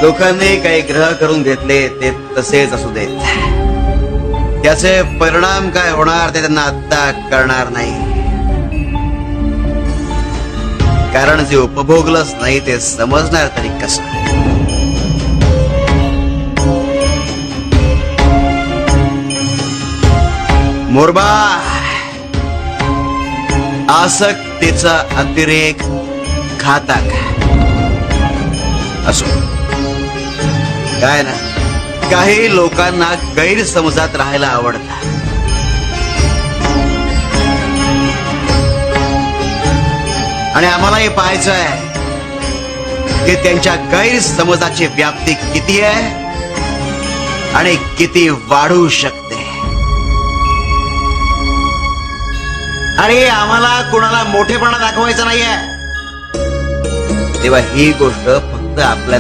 लोकांनी काही ग्रह करून घेतले ते तसेच असू देत, त्याचे परिणाम काय होणार ते त्यांना आत्ता कळणार नाही. कारण जे उपभोगलंच नाही ते समजणार तरी कसं. मोरबा, आसक्तीचा अतिरेक घातक असो. काय ना, काही लोकांना गैरसमजात राहायला आवडतं. आणि आम्हालाही पाहायचं आहे की त्यांच्या गैरसमजाची व्याप्ती किती आहे आणि किती वाढू शकते. आणि आम्हाला कुणाला मोठेपणा दाखवायचा नाहीये, तेव्हा ही गोष्ट फक्त आपल्या